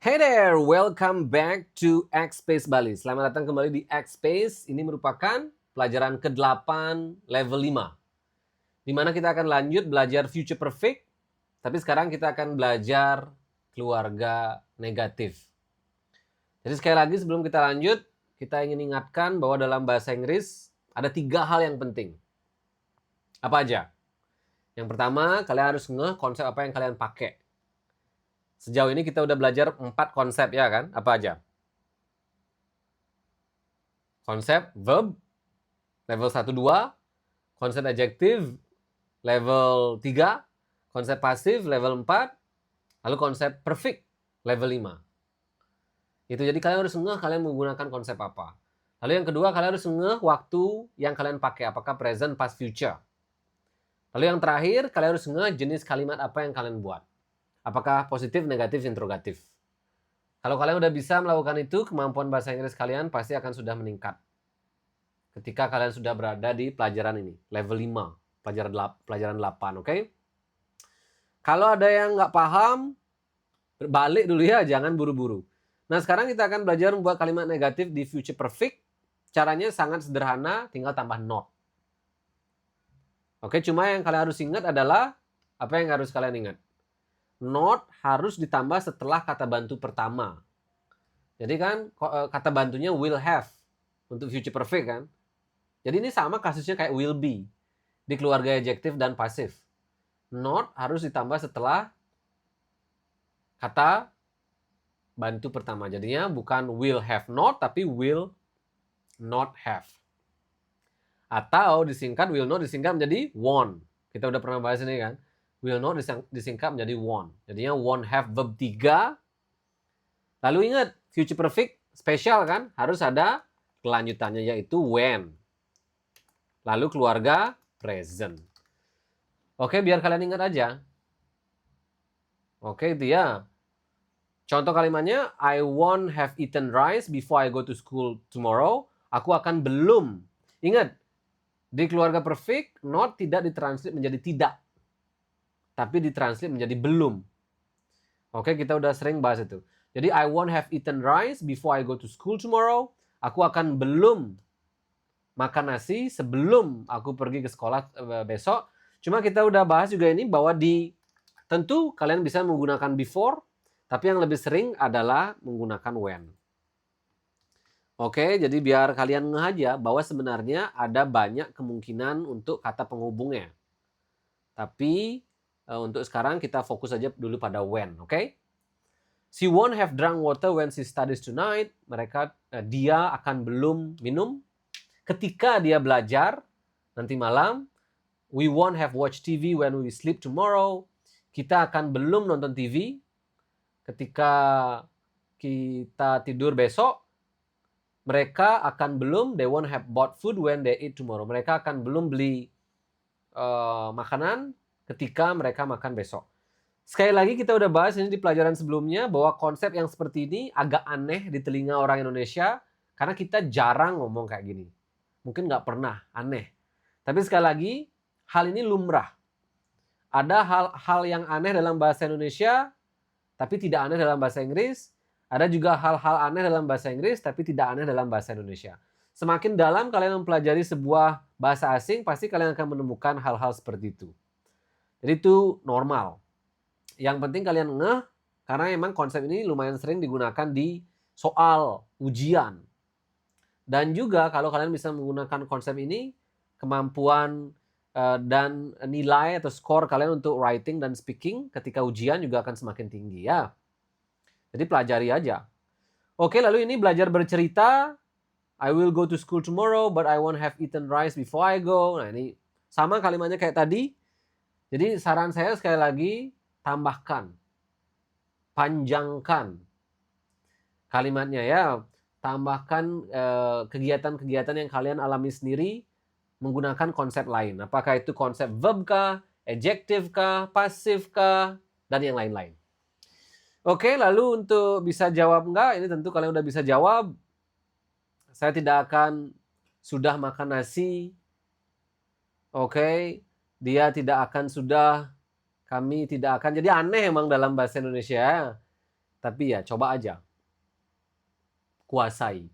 Hey there, welcome back to X-Space Bali. Selamat datang kembali di X-Space. Ini merupakan pelajaran ke-8 level 5. Di mana kita akan lanjut belajar future perfect, tapi sekarang kita akan belajar keluarga negatif. Jadi sekali lagi sebelum kita lanjut, kita ingin ingatkan bahwa dalam bahasa Inggris ada 3 hal yang penting. Apa aja? Yang pertama, kalian harus ngeh konsep apa yang kalian pakai. Sejauh ini kita udah belajar 4 konsep ya kan? Apa aja? Konsep verb level 1-2, konsep adjektif level 3, konsep pasif level 4, lalu konsep perfect level 5. Itu jadi kalian harus ngeh kalian menggunakan konsep apa. Lalu yang kedua, kalian harus ngeh waktu yang kalian pakai, apakah present, past, future. Lalu yang terakhir, kalian harus ngeh jenis kalimat apa yang kalian buat. Apakah positif, negatif, interrogatif. Kalau kalian udah bisa melakukan itu, kemampuan bahasa Inggris kalian pasti akan sudah meningkat. Ketika kalian sudah berada di pelajaran ini, level 5, pelajaran 8, oke? Kalau ada yang nggak paham, balik dulu ya, jangan buru-buru. Nah, sekarang kita akan belajar membuat kalimat negatif di future perfect. Caranya sangat sederhana, tinggal tambah not. Oke, cuma yang kalian harus ingat adalah, apa yang harus kalian ingat? Not harus ditambah setelah kata bantu pertama. Jadi kan kata bantunya will have untuk future perfect kan. Jadi ini sama kasusnya kayak will be di keluarga adjektif dan pasif. Not harus ditambah setelah kata bantu pertama. Jadinya bukan will have not tapi will not have. Atau disingkat will not disingkat menjadi won't. Kita udah pernah bahas ini kan. Will not disingkat menjadi won't. Jadinya won't have verb 3. Lalu ingat, future perfect spesial kan, harus ada kelanjutannya yaitu when. Lalu keluarga present. Oke, biar kalian ingat aja. Oke, itu ya. Contoh kalimatnya, I won't have eaten rice before I go to school tomorrow. Aku akan belum. Ingat, di keluarga perfect, not tidak ditranslate menjadi tidak. Tapi ditranslate menjadi belum. Oke, kita udah sering bahas itu. Jadi, I won't have eaten rice before I go to school tomorrow. Aku akan belum makan nasi sebelum aku pergi ke sekolah besok. Cuma kita udah bahas juga ini bahwa tentu kalian bisa menggunakan before, tapi yang lebih sering adalah menggunakan when. Oke, jadi biar kalian ngeh aja bahwa sebenarnya ada banyak kemungkinan untuk kata penghubungnya. Tapi untuk sekarang kita fokus aja dulu pada when, oke? She won't have drunk water when she studies tonight. Dia akan belum minum ketika dia belajar nanti malam. We won't have watched TV when we sleep tomorrow. Kita akan belum nonton TV ketika kita tidur besok. Mereka akan belum, they won't have bought food when they eat tomorrow. Mereka akan belum beli makanan ketika mereka makan besok. Sekali lagi kita udah bahas ini di pelajaran sebelumnya bahwa konsep yang seperti ini agak aneh di telinga orang Indonesia karena kita jarang ngomong kayak gini. Mungkin nggak pernah, aneh. Tapi sekali lagi, hal ini lumrah. Ada hal-hal yang aneh dalam bahasa Indonesia, tapi tidak aneh dalam bahasa Inggris. Ada juga hal-hal aneh dalam bahasa Inggris, tapi tidak aneh dalam bahasa Indonesia. Semakin dalam kalian mempelajari sebuah bahasa asing, pasti kalian akan menemukan hal-hal seperti itu. Jadi itu normal. Yang penting kalian ngeh, karena memang konsep ini lumayan sering digunakan di soal, ujian. Dan juga kalau kalian bisa menggunakan konsep ini, kemampuan dan nilai atau skor kalian untuk writing dan speaking ketika ujian juga akan semakin tinggi ya. Jadi pelajari aja. Oke, lalu ini belajar bercerita. I will go to school tomorrow, but I won't have eaten rice before I go. Nah ini sama kalimatnya kayak tadi. Jadi saran saya sekali lagi, tambahkan, panjangkan kalimatnya ya. Tambahkan kegiatan-kegiatan yang kalian alami sendiri menggunakan konsep lain. Apakah itu konsep verb kah, adjective kah, pasif kah, dan yang lain-lain. Oke, lalu untuk bisa jawab enggak, ini tentu kalian udah bisa jawab. Saya tidak akan sudah makan nasi. Oke, dia tidak akan sudah, kami tidak akan. Jadi aneh emang dalam bahasa Indonesia. Tapi ya coba aja. Kuasai.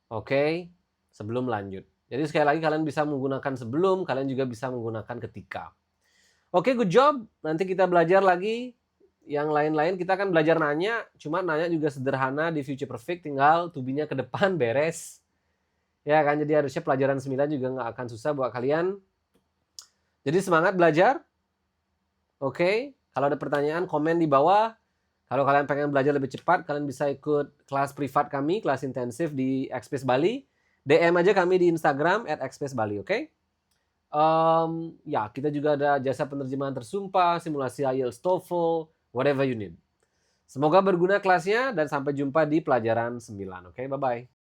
Oke? Sebelum lanjut. Jadi sekali lagi kalian bisa menggunakan sebelum, kalian juga bisa menggunakan ketika. Oke, good job. Nanti kita belajar lagi yang lain-lain. Kita akan belajar nanya, cuma nanya juga sederhana di future perfect, tinggal to be-nya ke depan beres. Ya kan, jadi harusnya pelajaran 9 juga nggak akan susah buat kalian. Jadi semangat belajar. Oke, kalau ada pertanyaan komen di bawah. Kalau kalian pengen belajar lebih cepat, kalian bisa ikut kelas privat kami, kelas intensif di Xpace Bali. DM aja kami di Instagram @xpacebali, oke? Ya, kita juga ada jasa penerjemahan tersumpah, simulasi IELTS, TOEFL, whatever you need. Semoga berguna kelasnya dan sampai jumpa di pelajaran 9, oke? Bye-bye.